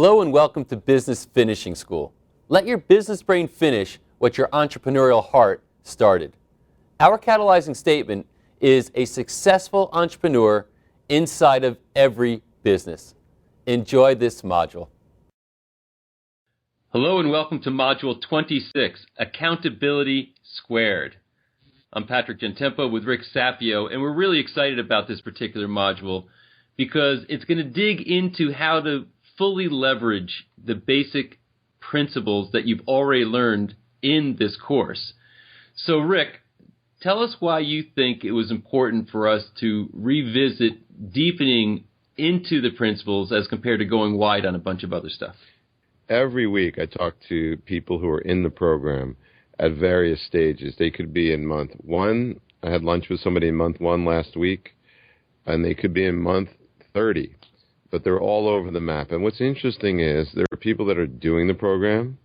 Hello and welcome to Business Finishing School. Let your business brain finish what your entrepreneurial heart started. Our catalyzing statement is a successful entrepreneur inside of every business. Enjoy this module. Hello and welcome to Module 26, Accountability Squared. I'm Patrick Gentempo with Rick Sapio, and we're really excited about this particular module because it's going to dig into how to fully leverage the basic principles that you've already learned in this course. So, Rick, tell us why you think it was important for us to revisit deepening into the principles as compared to going wide on a bunch of other stuff. Every week I talk to people who are in the program at various stages. They could be in month one. I had lunch with somebody in month one last week, and they could be in month 30. But they're all over the map. And what's interesting is there are people that are doing the program,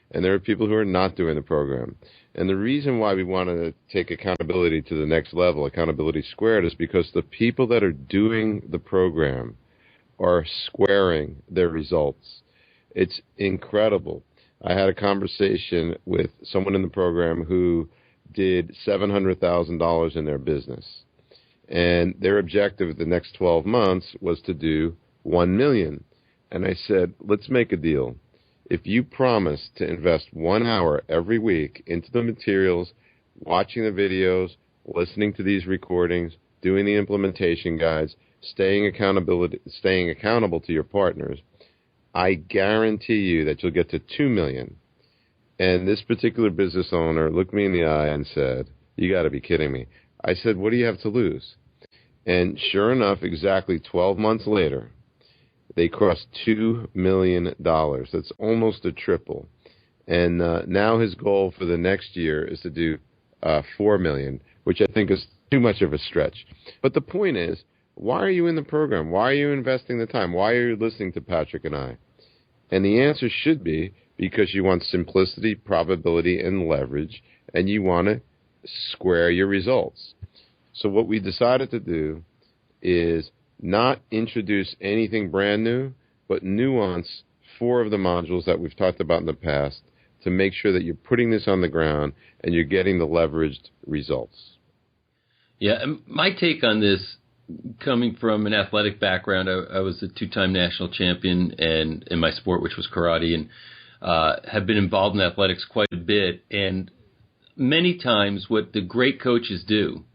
and there are people who are not doing the program. And the reason why we want to take accountability to the next level, accountability squared, is because the people that are doing the program are squaring their results. It's incredible. I had a conversation with someone in the program who did $700,000 in their business. And their objective the next 12 months was to do 1 million. And I said, let's make a deal. If you promise to invest 1 hour every week into the materials, watching the videos, listening to these recordings, doing the implementation guides, staying accountable to your partners, I guarantee you that you'll get to 2 million. And this particular business owner looked me in the eye and said, you got to be kidding me. I said, what do you have to lose? And sure enough, exactly 12 months later, they crossed $2 million. That's almost a triple. And now his goal for the next year is to do 4 million, which I think is too much of a stretch. But the point is, why are you in the program? Why are you investing the time? Why are you listening to Patrick and I? And the answer should be because you want simplicity, probability, and leverage, and you want to square your results. So what we decided to do is not introduce anything brand new, but nuance 4 of the modules that we've talked about in the past to make sure that you're putting this on the ground and you're getting the leveraged results. Yeah, my take on this, coming from an athletic background, I was a 2-time national champion and in my sport, which was karate, and have been involved in athletics quite a bit. And many times what the great coaches do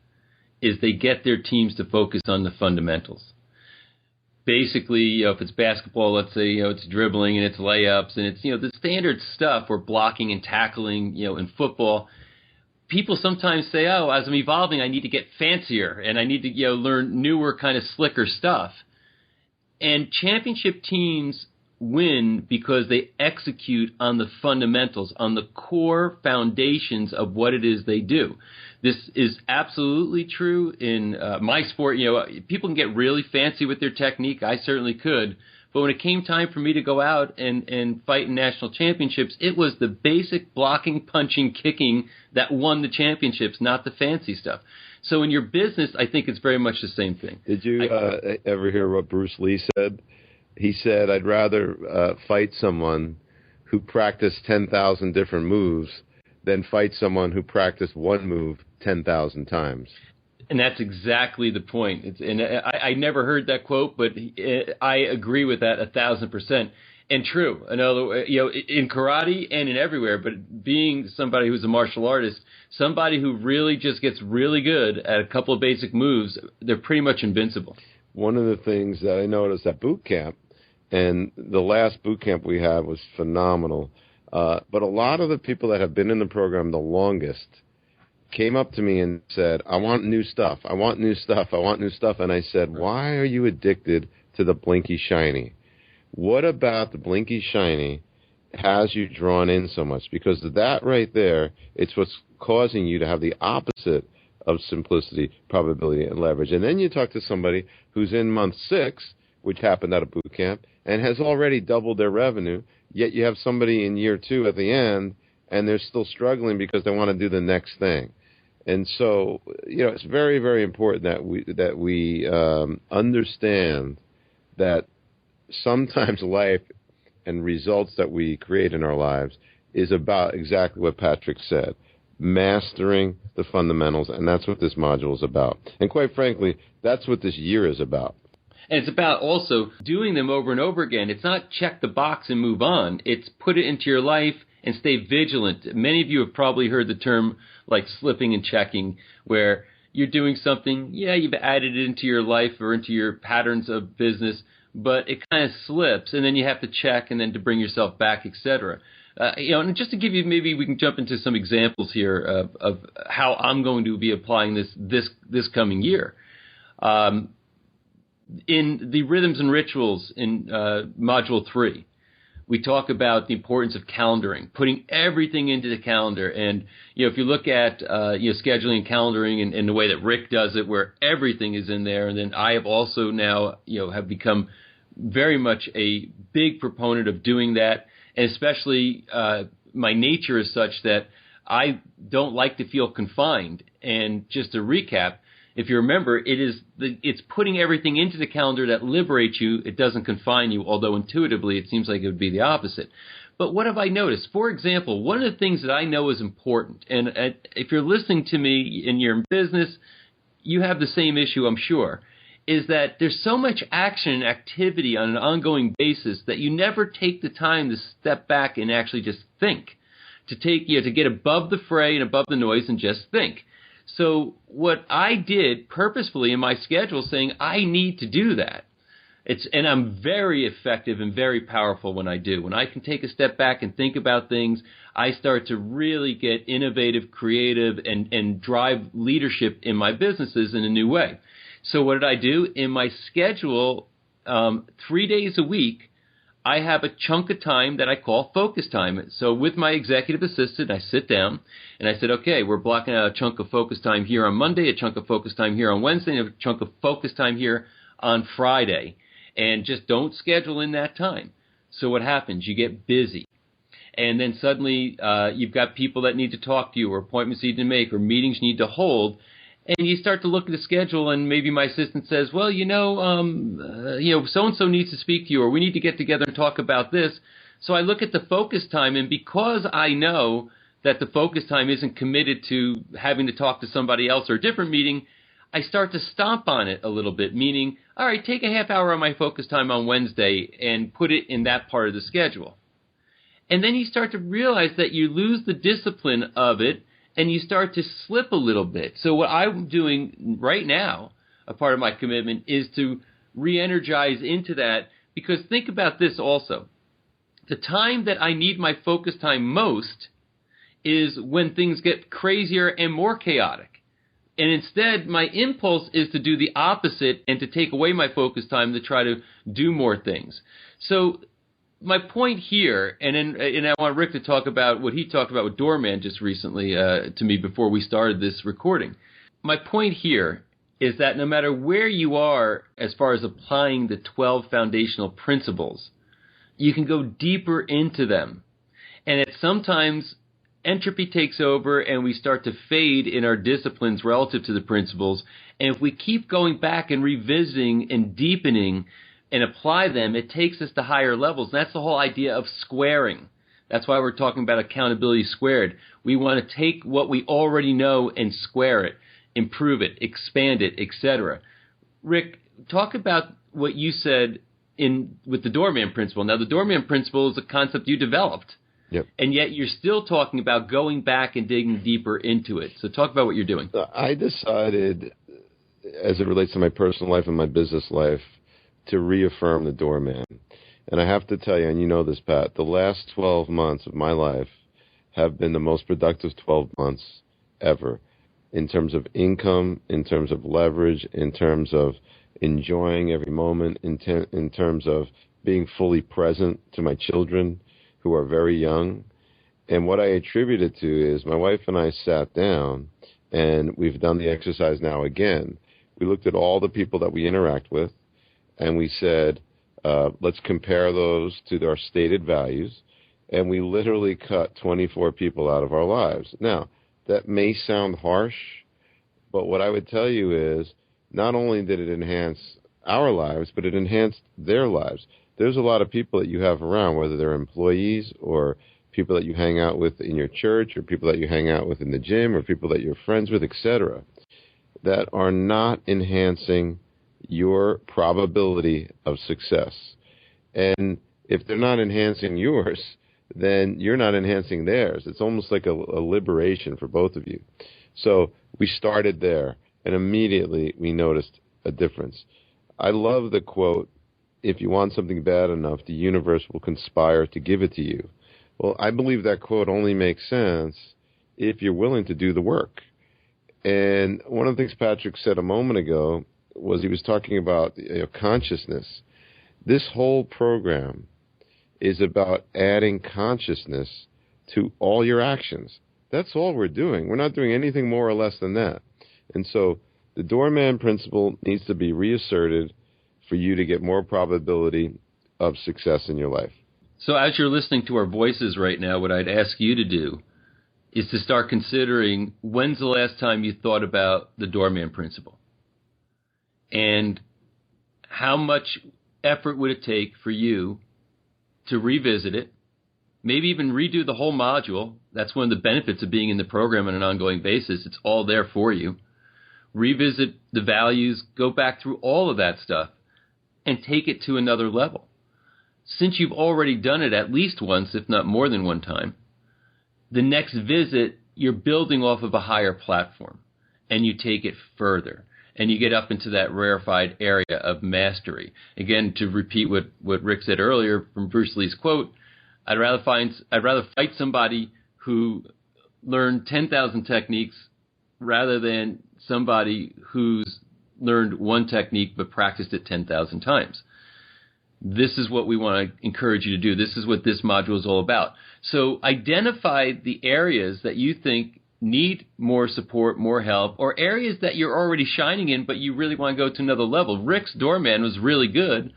is they get their teams to focus on the fundamentals. Basically, if it's basketball, let's say, it's dribbling and it's layups and it's, the standard stuff or blocking and tackling, in football. People sometimes say, oh, as I'm evolving, I need to get fancier and I need to, learn newer kind of slicker stuff. And championship teams win because they execute on the fundamentals, on the core foundations of what it is they do. This is absolutely true in my sport. People can get really fancy with their technique. I certainly could. But when it came time for me to go out and fight in national championships, it was the basic blocking, punching, kicking that won the championships, not the fancy stuff. So in your business, I think it's very much the same thing. Did you ever hear what Bruce Lee said? He said, I'd rather fight someone who practiced 10,000 different moves than fight someone who practiced one move 10,000 times. And that's exactly the point. I never heard that quote, but I agree with that 1,000%. And true. In karate and in everywhere, but being somebody who's a martial artist, somebody who really just gets really good at a couple of basic moves, they're pretty much invincible. One of the things that I noticed at boot camp, and the last boot camp we had was phenomenal, but a lot of the people that have been in the program the longest came up to me and said, I want new stuff. I want new stuff. I want new stuff. And I said, why are you addicted to the Blinky Shiny? What about the Blinky Shiny has you drawn in so much? Because that right there, it's what's causing you to have the opposite of simplicity, probability, and leverage. And then you talk to somebody who's in month 6, which happened at a boot camp, and has already doubled their revenue, yet you have somebody in year 2 at the end, and they're still struggling because they want to do the next thing. And so, it's very, very important that we understand that sometimes life and results that we create in our lives is about exactly what Patrick said, mastering the fundamentals, and that's what this module is about. And quite frankly, that's what this year is about. And it's about also doing them over and over again. It's not check the box and move on. It's put it into your life and stay vigilant. Many of you have probably heard the term like slipping and checking, where you're doing something, you've added it into your life or into your patterns of business, but it kind of slips, and then you have to check and then to bring yourself back, etc. And just to give you, maybe we can jump into some examples here of how I'm going to be applying this coming year. In the Rhythms and Rituals in Module 3, we talk about the importance of calendaring, putting everything into the calendar. And, if you look at, scheduling and calendaring and the way that Rick does it, where everything is in there, and then I have also now, have become very much a big proponent of doing that. And especially my nature is such that I don't like to feel confined. And just to recap, if you remember, it's putting everything into the calendar that liberates you. It doesn't confine you, although intuitively it seems like it would be the opposite. But what have I noticed? For example, one of the things that I know is important, and if you're listening to me and you're in business, you have the same issue, I'm sure, is that there's so much action and activity on an ongoing basis that you never take the time to step back and actually just think, to get above the fray and above the noise and just think. So what I did purposefully in my schedule, saying I need to do that. And I'm very effective and very powerful when I do. When I can take a step back and think about things, I start to really get innovative, creative, and drive leadership in my businesses in a new way. So what did I do? In my schedule, 3 days a week, I have a chunk of time that I call focus time. So with my executive assistant, I sit down and I said, okay, we're blocking out a chunk of focus time here on Monday, a chunk of focus time here on Wednesday, and a chunk of focus time here on Friday. And just don't schedule in that time. So what happens? You get busy. And then suddenly you've got people that need to talk to you, or appointments you need to make, or meetings you need to hold. And you start to look at the schedule, and maybe my assistant says, well, so-and-so needs to speak to you, or we need to get together and talk about this. So I look at the focus time, and because I know that the focus time isn't committed to having to talk to somebody else or a different meeting, I start to stomp on it a little bit, meaning, all right, take a half hour on my focus time on Wednesday and put it in that part of the schedule. And then you start to realize that you lose the discipline of it, and you start to slip a little bit. So what I'm doing right now, a part of my commitment, is to re-energize into that, because think about this also. The time that I need my focus time most is when things get crazier and more chaotic. And instead, my impulse is to do the opposite and to take away my focus time to try to do more things. So my point here, and I want Rick to talk about what he talked about with Doorman just recently to me before we started this recording. My point here is that no matter where you are as far as applying the 12 foundational principles, you can go deeper into them. And that sometimes entropy takes over and we start to fade in our disciplines relative to the principles. And if we keep going back and revisiting and deepening and apply them, it takes us to higher levels. And that's the whole idea of squaring. That's why we're talking about accountability squared. We want to take what we already know and square it, improve it, expand it, etc. Rick, talk about what you said with the Doorman principle. Now, the Doorman principle is a concept you developed. Yep. And yet you're still talking about going back and digging deeper into it. So talk about what you're doing. I decided, as it relates to my personal life and my business life, to reaffirm the Doorman. And I have to tell you, and you know this, Pat, the last 12 months of my life have been the most productive 12 months ever, in terms of income, in terms of leverage, in terms of enjoying every moment, in terms of being fully present to my children who are very young. And what I attribute it to is my wife and I sat down, and we've done the exercise now again. We looked at all the people that we interact with, and we said, let's compare those to our stated values, and we literally cut 24 people out of our lives. Now, that may sound harsh, but what I would tell you is not only did it enhance our lives, but it enhanced their lives. there's a lot of people that you have around, whether they're employees or people that you hang out with in your church or people that you hang out with in the gym or people that you're friends with, etc., that are not enhancing your probability of success. And if they're not enhancing yours, then you're not enhancing theirs. It's almost like a liberation for both of you. So we started there, and immediately we noticed a difference. I love the quote, "If you want something bad enough, the universe will conspire to give it to you." Well, I believe that quote only makes sense if you're willing to do the work. And one of the things Patrick said a moment ago was he was talking about consciousness. This whole program is about adding consciousness to all your actions. That's all we're doing. We're not doing anything more or less than that. And so the doorman principle needs to be reasserted for you to get more probability of success in your life. So as you're listening to our voices right now, what I'd ask you to do is to start considering, when's the last time you thought about the doorman principle? And how much effort would it take for you to revisit it, maybe even redo the whole module? That's one of the benefits of being in the program on an ongoing basis. It's all there for you. Revisit the values, go back through all of that stuff, and take it to another level. Since you've already done it at least once, if not more than one time, the next visit, you're building off of a higher platform, and you take it further, and you get up into that rarefied area of mastery. Again, to repeat what Rick said earlier from Bruce Lee's quote, I'd rather fight somebody who learned 10,000 techniques rather than somebody who's learned one technique but practiced it 10,000 times. This is what we want to encourage you to do. This is what this module is all about. So identify the areas that you think need more support, more help, or areas that you're already shining in, but you really want to go to another level. Rick's doorman was really good,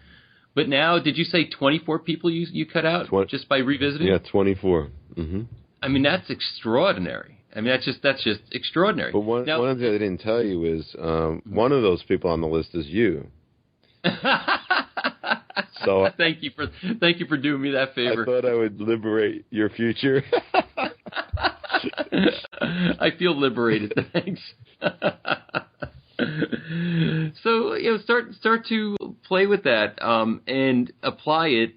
but now, did you say 24 people you cut out just by revisiting? Yeah, 24. Mm-hmm. I mean, that's extraordinary. I mean, that's just extraordinary. But one of the things I didn't tell you is one of those people on the list is you. So thank you for doing me that favor. I thought I would liberate your future. I feel liberated. Thanks. So start to play with that and apply it.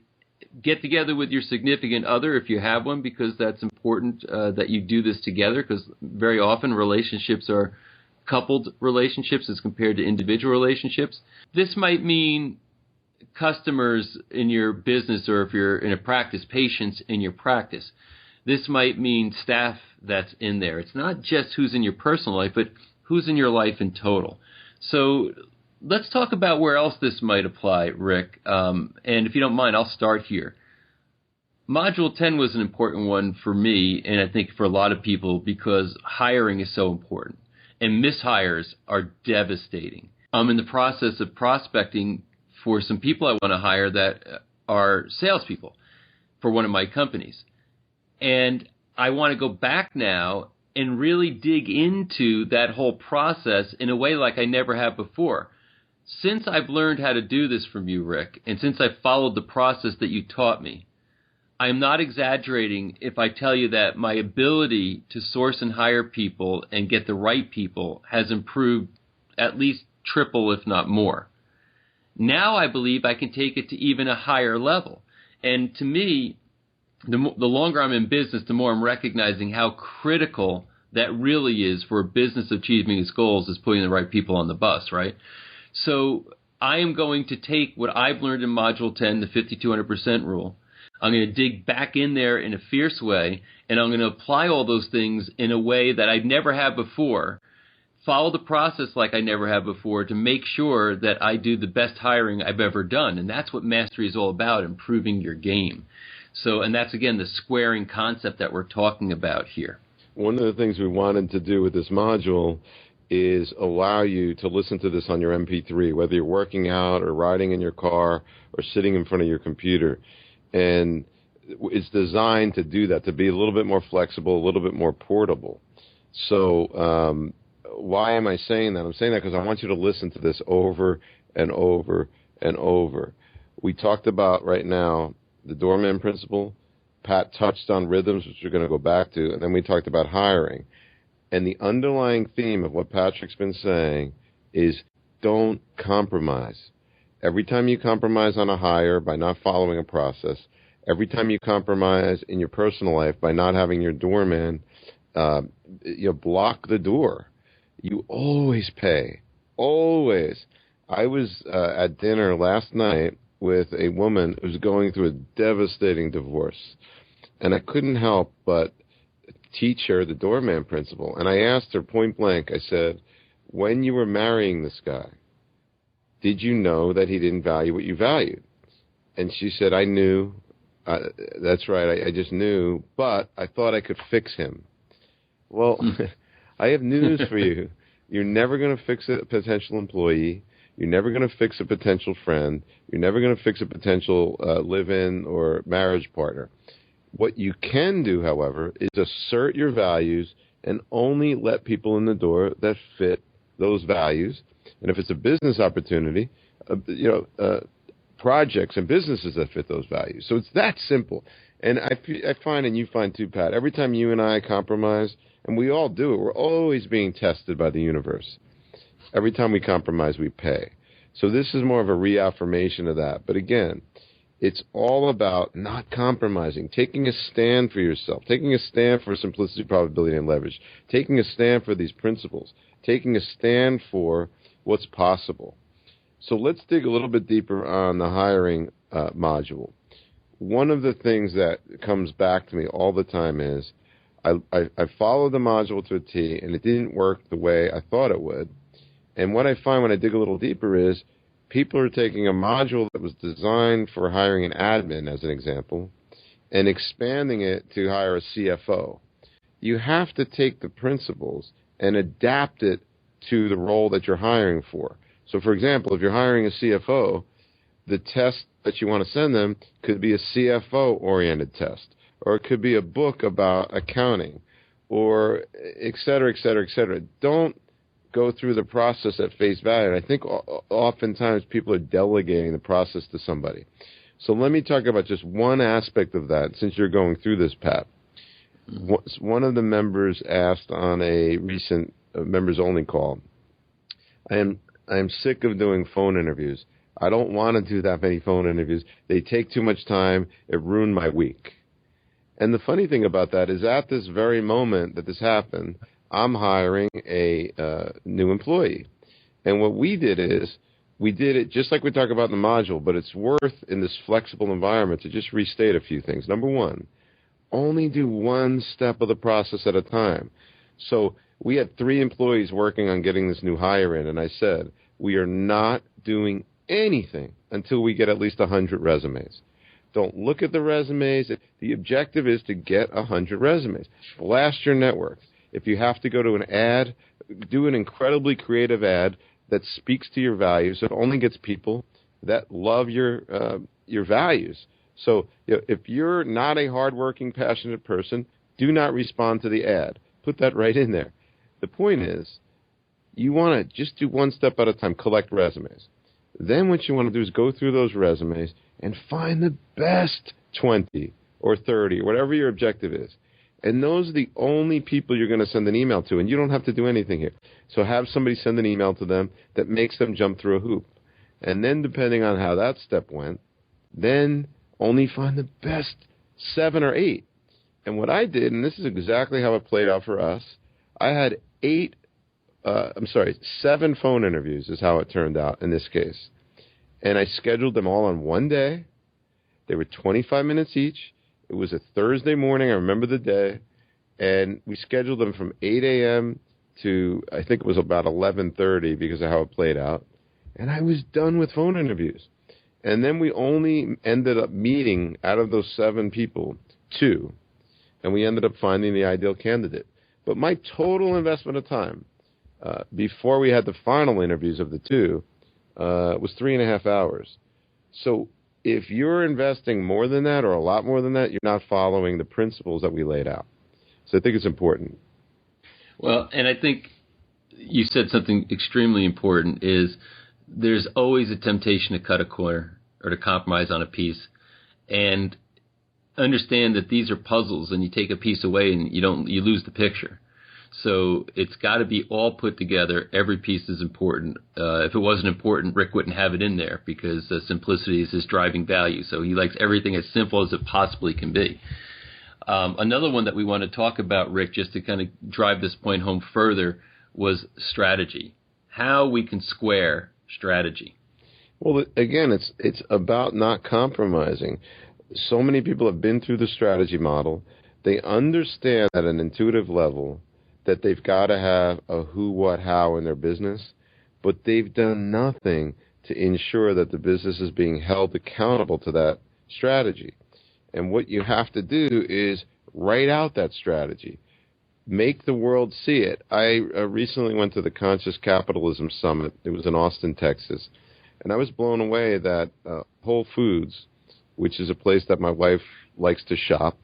Get together with your significant other if you have one, because that's important that you do this together, because very often relationships are coupled relationships as compared to individual relationships. This might mean customers in your business, or if you're in a practice, patients in your practice. This might mean staff that's in there. It's not just who's in your personal life, but who's in your life in total. So let's talk about where else this might apply, Rick. And if you don't mind, I'll start here. Module 10 was an important one for me, and I think for a lot of people, because hiring is so important. And mishires are devastating. I'm in the process of prospecting for some people I want to hire that are salespeople for one of my companies. And I want to go back now and really dig into that whole process in a way like I never have before. Since I've learned how to do this from you, Rick, and since I've followed the process that you taught me, I am not exaggerating if I tell you that my ability to source and hire people and get the right people has improved at least triple, if not more. Now I believe I can take it to even a higher level. And to me, the longer I'm in business, the more I'm recognizing how critical that really is for a business achieving its goals, is putting the right people on the bus, right? So I am going to take what I've learned in Module 10, the 5,200% rule. I'm going to dig back in there in a fierce way, and I'm going to apply all those things in a way that I never have before. Follow the process like I never have before to make sure that I do the best hiring I've ever done. And that's what mastery is all about, improving your game. So, and that's, again, the squaring concept that we're talking about here. One of the things we wanted to do with this module is allow you to listen to this on your MP3, whether you're working out or riding in your car or sitting in front of your computer. And it's designed to do that, to be a little bit more flexible, a little bit more portable. So why am I saying that? I'm saying that because I want you to listen to this over and over and over. We talked about right now the doorman principle. Pat touched on rhythms, which we're going to go back to, and then we talked about hiring. And the underlying theme of what Patrick's been saying is don't compromise. Every time you compromise on a hire by not following a process, every time you compromise in your personal life by not having your doorman block the door, you always pay. Always. I was at dinner last night with a woman who's going through a devastating divorce, and I couldn't help but teach her the doorman principle. And I asked her point blank, I said, when you were marrying this guy, did you know that he didn't value what you valued? And she said, I knew. That's right, I just knew, but I thought I could fix him. Well, I have news for you. You're never going to fix a potential employee. You're never going to fix a potential friend. You're never going to fix a potential live-in or marriage partner. What you can do, however, is assert your values and only let people in the door that fit those values. And if it's a business opportunity, projects and businesses that fit those values. So it's that simple. And I find, and you find too, Pat, every time you and I compromise, and we all do it, we're always being tested by the universe. Every time we compromise, we pay. So this is more of a reaffirmation of that. But again, it's all about not compromising, taking a stand for yourself, taking a stand for simplicity, probability, and leverage, taking a stand for these principles, taking a stand for what's possible. So let's dig a little bit deeper on the hiring module. One of the things that comes back to me all the time is I followed the module to a T, and it didn't work the way I thought it would. And what I find when I dig a little deeper is people are taking a module that was designed for hiring an admin, as an example, and expanding it to hire a CFO. You have to take the principles and adapt it to the role that you're hiring for. So, for example, if you're hiring a CFO, the test that you want to send them could be a CFO-oriented test, or it could be a book about accounting, or et cetera, et cetera, et cetera. Don't go through the process at face value. And I think oftentimes people are delegating the process to somebody. So let me talk about just one aspect of that, since you're going through this, Pat. One of the members asked on a recent members-only call, I am sick of doing phone interviews. I don't want to do that many phone interviews. They take too much time. It ruined my week. And the funny thing about that is at this very moment that this happened, I'm hiring a new employee. And what we did is we did it just like we talk about in the module, but it's worth in this flexible environment to just restate a few things. Number one, only do one step of the process at a time. So we had 3 employees working on getting this new hire in, and I said, we are not doing anything until we get at least 100 resumes. Don't look at the resumes. The objective is to get 100 resumes. Blast your network. If you have to go to an ad, do an incredibly creative ad that speaks to your values. It only gets people that love your values. So if you're not a hardworking, passionate person, do not respond to the ad. Put that right in there. The point is, you want to just do one step at a time, collect resumes. Then what you want to do is go through those resumes and find the best 20 or 30, or whatever your objective is. And those are the only people you're going to send an email to, and you don't have to do anything here. So have somebody send an email to them that makes them jump through a hoop. And then depending on how that step went, then only find the best 7 or 8. And what I did, and this is exactly how it played out for us, I had 7 phone interviews is how it turned out in this case. And I scheduled them all on one day. They were 25 minutes each. It was a Thursday morning. I remember the day. And we scheduled them from 8 a.m. to, I think it was about 11:30 because of how it played out. And I was done with phone interviews. And then we only ended up meeting, out of those 7 people, 2. And we ended up finding the ideal candidate. But my total investment of time before we had the final interviews of the 2 was 3.5 hours. So if you're investing more than that or a lot more than that, you're not following the principles that we laid out. So I think it's important. Well, and I think you said something extremely important is there's always a temptation to cut a corner. or to compromise on a piece, and understand that these are puzzles, and you take a piece away and you lose the picture. So it's got to be all put together. Every piece is important. If it wasn't important, Rick wouldn't have it in there, because simplicity is his driving value. So he likes everything as simple as it possibly can be. Another one that we want to talk about, Rick, just to kind of drive this point home further, was strategy. How we can square strategy. Well, again, it's about not compromising. So many people have been through the strategy model. They understand at an intuitive level that they've got to have a who, what, how in their business, but they've done nothing to ensure that the business is being held accountable to that strategy. And what you have to do is write out that strategy. Make the world see it. I recently went to the Conscious Capitalism Summit. It was in Austin, Texas. And I was blown away that Whole Foods, which is a place that my wife likes to shop,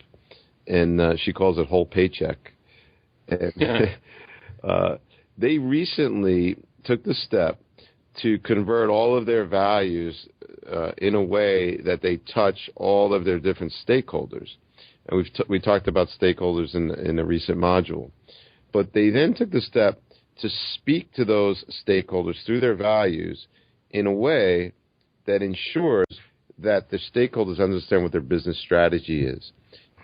and she calls it Whole Paycheck. And, they recently took the step to convert all of their values in a way that they touch all of their different stakeholders. And we talked about stakeholders in a recent module. But they then took the step to speak to those stakeholders through their values in a way that ensures that the stakeholders understand what their business strategy is.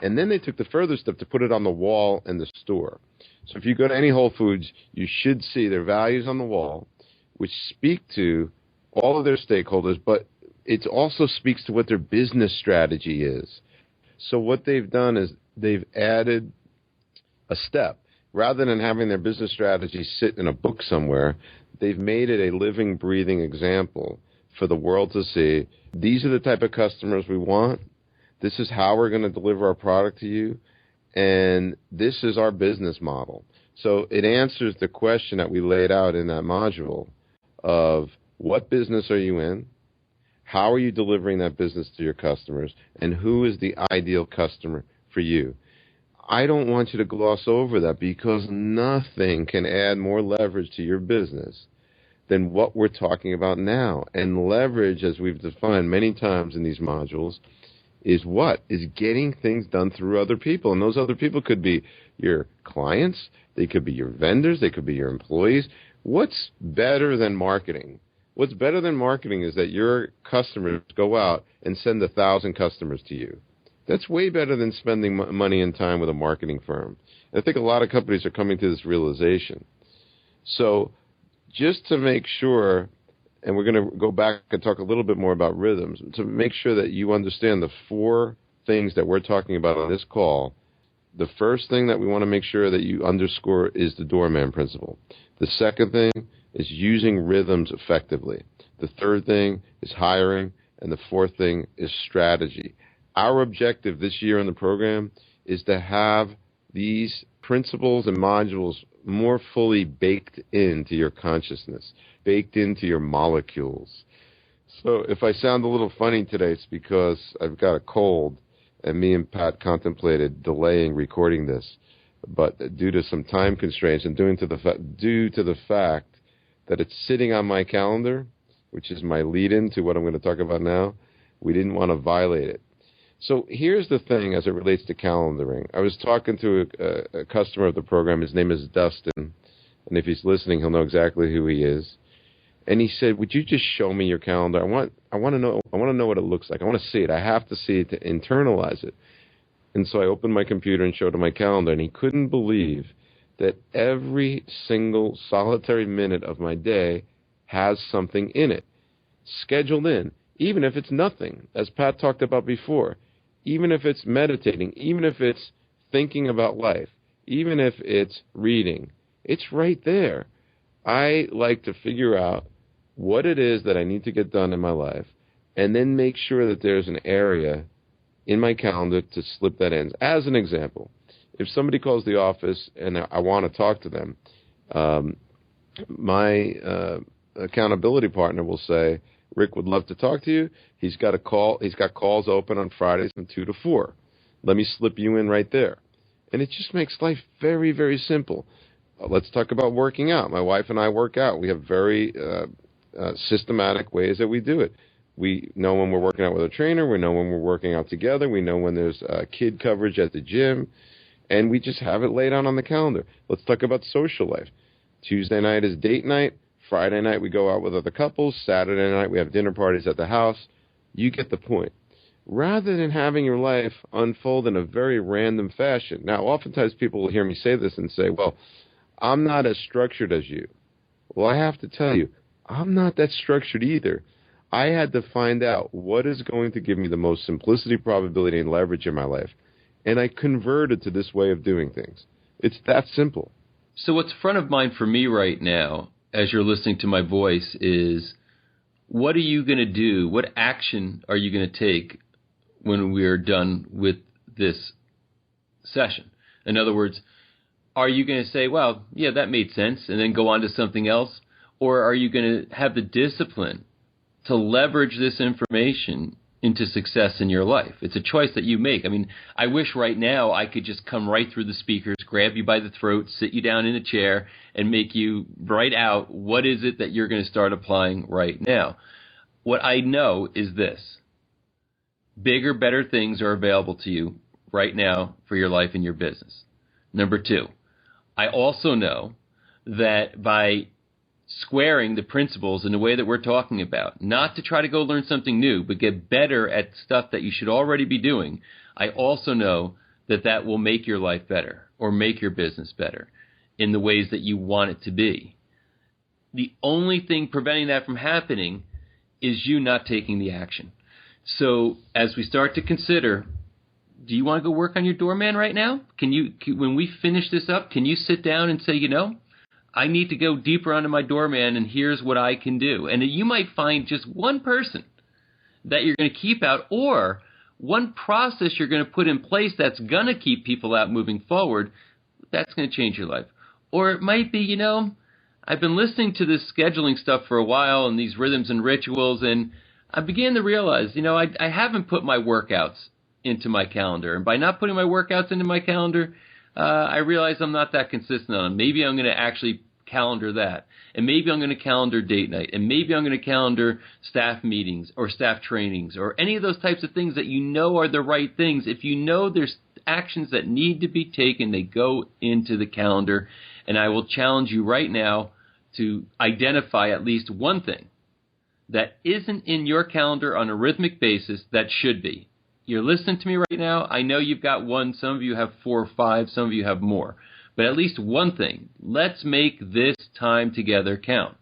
And then they took the further step to put it on the wall in the store. So if you go to any Whole Foods, you should see their values on the wall, which speak to all of their stakeholders, but it also speaks to what their business strategy is. So what they've done is they've added a step. Rather than having their business strategy sit in a book somewhere, they've made it a living, breathing example for the world to see. These are the type of customers we want. This is how we're going to deliver our product to you. And this is our business model. So it answers the question that we laid out in that module of what business are you in? How are you delivering that business to your customers? And who is the ideal customer for you? I don't want you to gloss over that, because nothing can add more leverage to your business than what we're talking about now. And leverage, as we've defined many times in these modules, is what? Is getting things done through other people. And those other people could be your clients, they could be your vendors, they could be your employees. What's better than marketing? What's better than marketing is that your customers go out and send 1,000 customers to you. That's way better than spending money and time with a marketing firm. And I think a lot of companies are coming to this realization. So just to make sure, and we're going to go back and talk a little bit more about rhythms, to make sure that you understand the 4 things that we're talking about on this call. The first thing that we want to make sure that you underscore is the doorman principle. The second thing is using rhythms effectively. The third thing is hiring. And the fourth thing is strategy. Our objective this year in the program is to have these principles and modules more fully baked into your consciousness, baked into your molecules. So if I sound a little funny today, it's because I've got a cold, and me and Pat contemplated delaying recording this. But due to some time constraints and due to the fact that it's sitting on my calendar, which is my lead-in to what I'm going to talk about now, we didn't want to violate it. So here's the thing as it relates to calendaring. I was talking to a customer of the program. His name is Dustin, and if he's listening, he'll know exactly who he is. And he said, "Would you just show me your calendar? I want to know what it looks like. I want to see it. I have to see it to internalize it." And so I opened my computer and showed him my calendar, and he couldn't believe that every single solitary minute of my day has something in it, scheduled in, even if it's nothing, as Pat talked about before. Even if it's meditating, even if it's thinking about life, even if it's reading, it's right there. I like to figure out what it is that I need to get done in my life, and then make sure that there's an area in my calendar to slip that in. As an example, if somebody calls the office and I want to talk to them, my accountability partner will say, "Rick would love to talk to you. He's got calls open on Fridays from 2 to 4. Let me slip you in right there." And it just makes life very, very simple. Let's talk about working out. My wife and I work out. We have very systematic ways that we do it. We know when we're working out with a trainer. We know when we're working out together. We know when there's kid coverage at the gym. And we just have it laid out on the calendar. Let's talk about social life. Tuesday night is date night. Friday night we go out with other couples. Saturday night we have dinner parties at the house. You get the point. Rather than having your life unfold in a very random fashion. Now, oftentimes people will hear me say this and say, well, I'm not as structured as you. Well, I have to tell you, I'm not that structured either. I had to find out what is going to give me the most simplicity, probability, and leverage in my life. And I converted to this way of doing things. It's that simple. So what's front of mind for me right now, as you're listening to my voice, is what are you going to do? What action are you going to take when we're done with this session? In other words, are you going to say, well, yeah, that made sense, and then go on to something else? Or are you going to have the discipline to leverage this information into success in your life? It's a choice that you make. I mean, I wish right now I could just come right through the speakers, grab you by the throat, sit you down in a chair, and make you write out what is it that you're going to start applying right now. What I know is this. Bigger, better things are available to you right now for your life and your business. Number two, I also know that by squaring the principles in the way that we're talking about, not to try to go learn something new, but get better at stuff that you should already be doing, I also know that that will make your life better or make your business better in the ways that you want it to be. The only thing preventing that from happening is you not taking the action. So as we start to consider, do you want to go work on your doorman right now? When we finish this up, can you sit down and say, I need to go deeper onto my doorman, and here's what I can do. And you might find just one person that you're going to keep out, or one process you're going to put in place that's going to keep people out moving forward. That's going to change your life. Or it might be, I've been listening to this scheduling stuff for a while and these rhythms and rituals, and I began to realize, I haven't put my workouts into my calendar. And by not putting my workouts into my calendar, I realize I'm not that consistent on them. Maybe I'm going to actually calendar that. And maybe I'm going to calendar date night. And maybe I'm going to calendar staff meetings or staff trainings or any of those types of things that are the right things. If you know there's actions that need to be taken, they go into the calendar. And I will challenge you right now to identify at least one thing that isn't in your calendar on a rhythmic basis that should be. You're listening to me right now. I know you've got one. Some of you have 4 or 5. Some of you have more. But at least one thing. Let's make this time together count.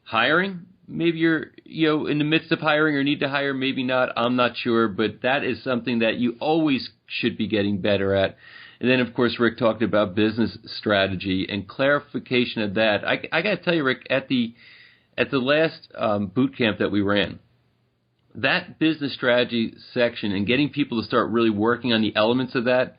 Hiring, maybe you're in the midst of hiring or need to hire, maybe not. I'm not sure. But that is something that you always should be getting better at. And then, of course, Rick talked about business strategy and clarification of that. I got to tell you, Rick, at the last boot camp that we ran, that business strategy section and getting people to start really working on the elements of that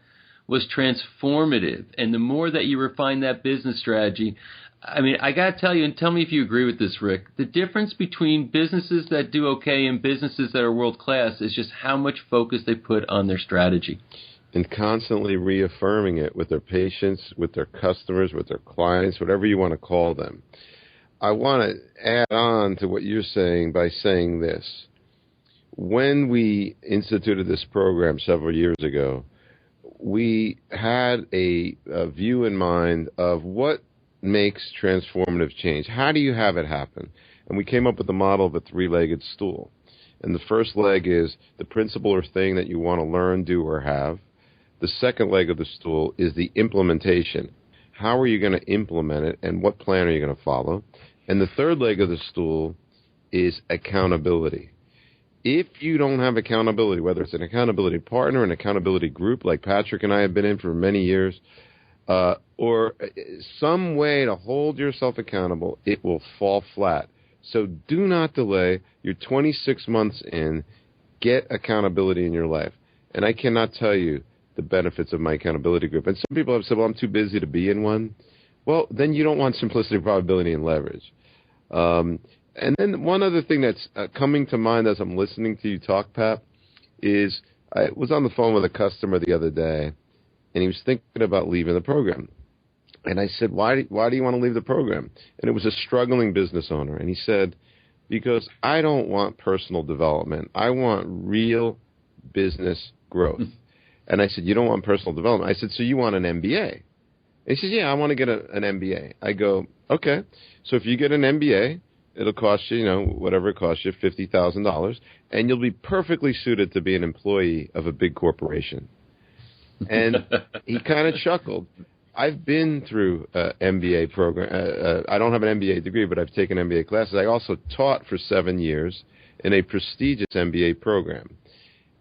was transformative. And the more that you refine that business strategy, I got to tell you, and tell me if you agree with this, Rick, the difference between businesses that do okay and businesses that are world-class is just how much focus they put on their strategy. And constantly reaffirming it with their patients, with their customers, with their clients, whatever you want to call them. I want to add on to what you're saying by saying this. When we instituted this program several years ago, we had a view in mind of what makes transformative change. How do you have it happen? And we came up with the model of a 3-legged stool. And the first leg is the principle or thing that you want to learn, do, or have. The second leg of the stool is the implementation. How are you going to implement it, and what plan are you going to follow? And the third leg of the stool is accountability. If you don't have accountability, whether it's an accountability partner, an accountability group like Patrick and I have been in for many years, or some way to hold yourself accountable, it will fall flat. So do not delay. You're 26 months in. Get accountability in your life. And I cannot tell you the benefits of my accountability group. And some people have said, well, I'm too busy to be in one. Well, then you don't want simplicity, probability, and leverage. And then one other thing that's coming to mind as I'm listening to you talk, Pat, is I was on the phone with a customer the other day, and he was thinking about leaving the program. And I said, why do you want to leave the program? And it was a struggling business owner. And he said, because I don't want personal development. I want real business growth. And I said, you don't want personal development? I said, so you want an MBA? And he says, yeah, I want to get an MBA. I go, okay. So if you get an MBA, it'll cost you, whatever it costs you, $50,000, and you'll be perfectly suited to be an employee of a big corporation. And he kind of chuckled. I've been through an MBA program. I don't have an MBA degree, but I've taken MBA classes. I also taught for 7 years in a prestigious MBA program.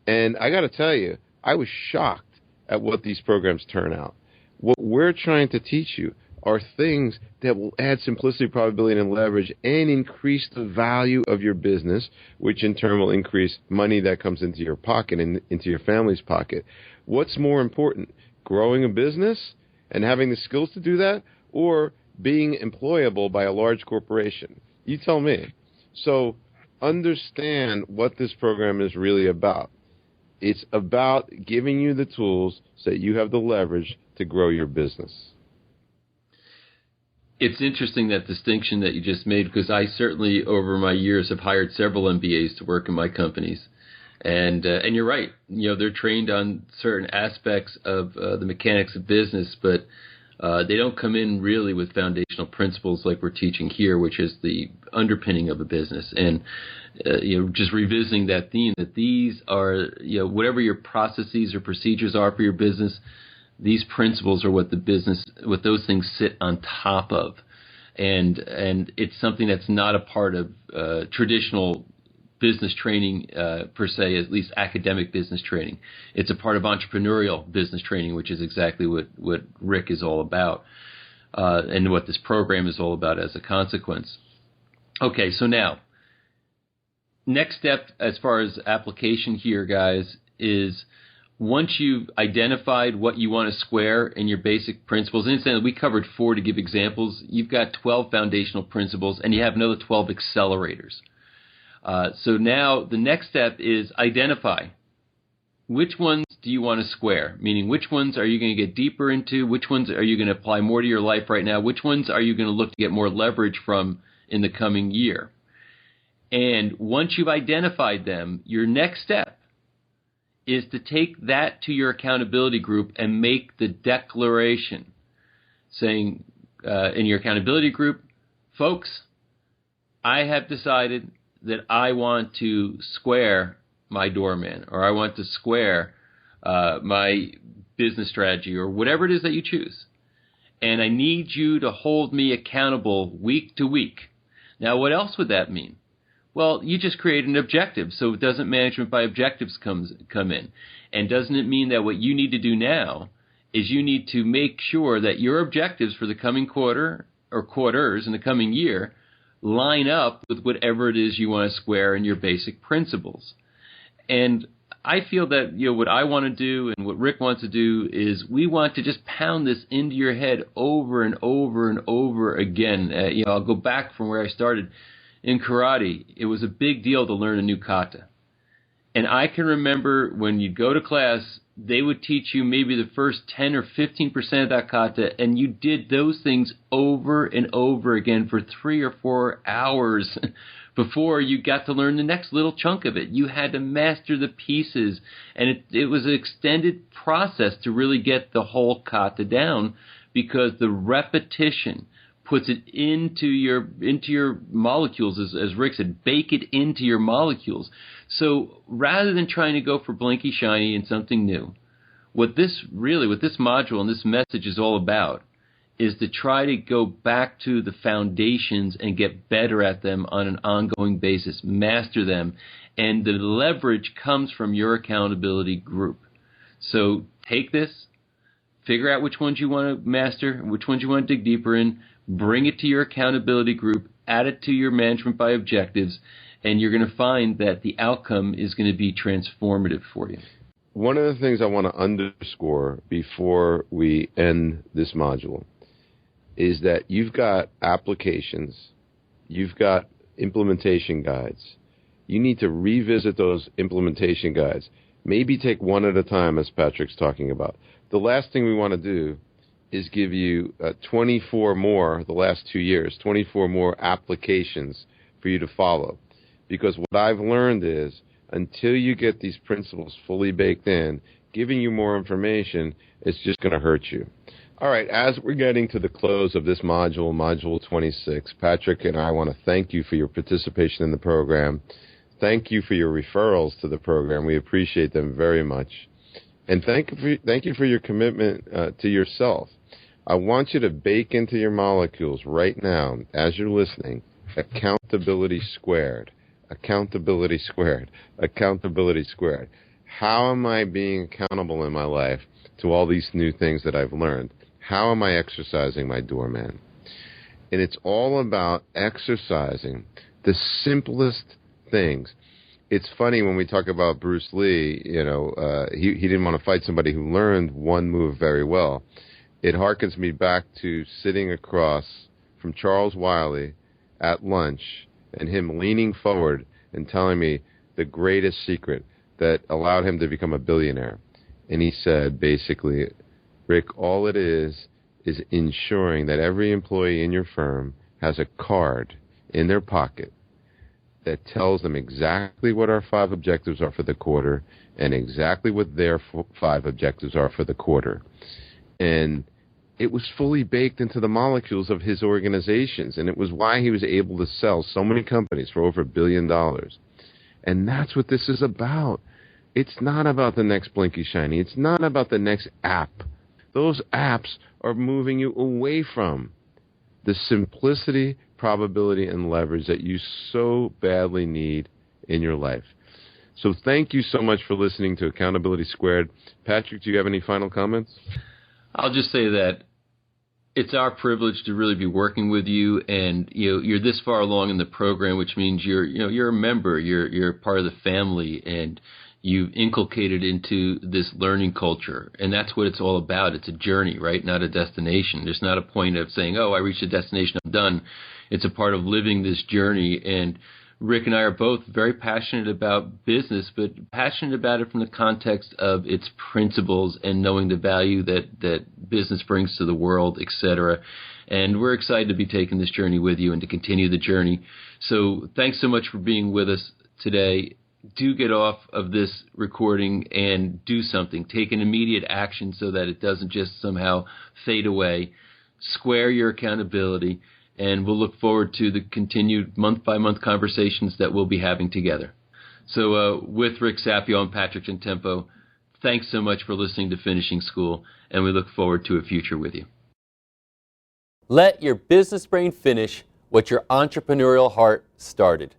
And I got to tell you, I was shocked at what these programs turn out. What we're trying to teach you are things that will add simplicity, probability, and leverage and increase the value of your business, which in turn will increase money that comes into your pocket and into your family's pocket. What's more important, growing a business and having the skills to do that, or being employable by a large corporation? You tell me. So understand what this program is really about. It's about giving you the tools so that you have the leverage to grow your business. It's interesting, that distinction that you just made, because I certainly, over my years, have hired several MBAs to work in my companies. And you're right. They're trained on certain aspects of the mechanics of business, but they don't come in really with foundational principles like we're teaching here, which is the underpinning of a business. And just revisiting that theme, that these are, whatever your processes or procedures are for your business, these principles are what those things sit on top of. And it's something that's not a part of traditional business training per se, at least academic business training. It's a part of entrepreneurial business training, which is exactly what Rick is all about, and what this program is all about as a consequence. Okay, so now, next step as far as application here, guys, is once you've identified what you want to square in your basic principles, and incidentally, we covered 4 to give examples. You've got 12 foundational principles, and you have another 12 accelerators. So now the next step is identify which ones do you want to square, meaning which ones are you going to get deeper into, which ones are you going to apply more to your life right now, which ones are you going to look to get more leverage from in the coming year. And once you've identified them, your next step is to take that to your accountability group and make the declaration saying in your accountability group, folks, I have decided that I want to square my doorman, or I want to square my business strategy, or whatever it is that you choose. And I need you to hold me accountable week to week. Now, what else would that mean? Well, you just create an objective, so doesn't management by objectives come in? And doesn't it mean that what you need to do now is you need to make sure that your objectives for the coming quarter or quarters in the coming year line up with whatever it is you want to square in your basic principles. And I feel that what I want to do and what Rick wants to do is we want to just pound this into your head over and over and over again. I'll go back from where I started. In karate, it was a big deal to learn a new kata. And I can remember when you'd go to class, they would teach you maybe the first 10 or 15% of that kata, and you did those things over and over again for 3 or 4 hours before you got to learn the next little chunk of it. You had to master the pieces, and it was an extended process to really get the whole kata down, because the repetition puts it into your molecules, as Rick said, bake it into your molecules. So rather than trying to go for blinky shiny and something new, what this module and this message is all about is to try to go back to the foundations and get better at them on an ongoing basis, master them, and the leverage comes from your accountability group. So take this, figure out which ones you want to master, which ones you want to dig deeper in, bring it to your accountability group, add it to your management by objectives, and you're going to find that the outcome is going to be transformative for you. One of the things I want to underscore before we end this module is that you've got applications, you've got implementation guides. You need to revisit those implementation guides. Maybe take one at a time, as Patrick's talking about. The last thing we want to do is give you 24 more, the last 2 years, 24 more applications for you to follow. Because what I've learned is until you get these principles fully baked in, giving you more information is just going to hurt you. All right, as we're getting to the close of this module, Module 26, Patrick and I want to thank you for your participation in the program. Thank you for your referrals to the program. We appreciate them very much. And thank you for your commitment to yourself. I want you to bake into your molecules right now, as you're listening, accountability squared. Accountability squared. Accountability squared. How am I being accountable in my life to all these new things that I've learned? How am I exercising my doorman? And it's all about exercising the simplest things. It's funny when we talk about Bruce Lee, he didn't want to fight somebody who learned one move very well. It harkens me back to sitting across from Charles Wiley at lunch and him leaning forward and telling me the greatest secret that allowed him to become a billionaire. And he said, basically, Rick, all it is ensuring that every employee in your firm has a card in their pocket that tells them exactly what our 5 objectives are for the quarter and exactly what their 5 objectives are for the quarter. And it was fully baked into the molecules of his organizations, and it was why he was able to sell so many companies for over $1 billion. And that's what this is about. It's not about the next blinky shiny. It's not about the next app. Those apps are moving you away from the simplicity, probability, and leverage that you so badly need in your life. So thank you so much for listening to Accountability Squared. Patrick, do you have any final comments? I'll just say that it's our privilege to really be working with you, and you're this far along in the program, which means you're a member, you're part of the family, and you've inculcated into this learning culture, and that's what it's all about. It's a journey, right? Not a destination. There's not a point of saying, oh, I reached a destination, I'm done. It's a part of living this journey, and Rick and I are both very passionate about business, but passionate about it from the context of its principles and knowing the value that business brings to the world, et cetera. And we're excited to be taking this journey with you and to continue the journey. So thanks so much for being with us today. Do get off of this recording and do something. Take an immediate action so that it doesn't just somehow fade away. Square your accountability, and we'll look forward to the continued month-by-month conversations that we'll be having together. So with Rick Sapio and Patrick Gentempo, thanks so much for listening to Finishing School, and we look forward to a future with you. Let your business brain finish what your entrepreneurial heart started.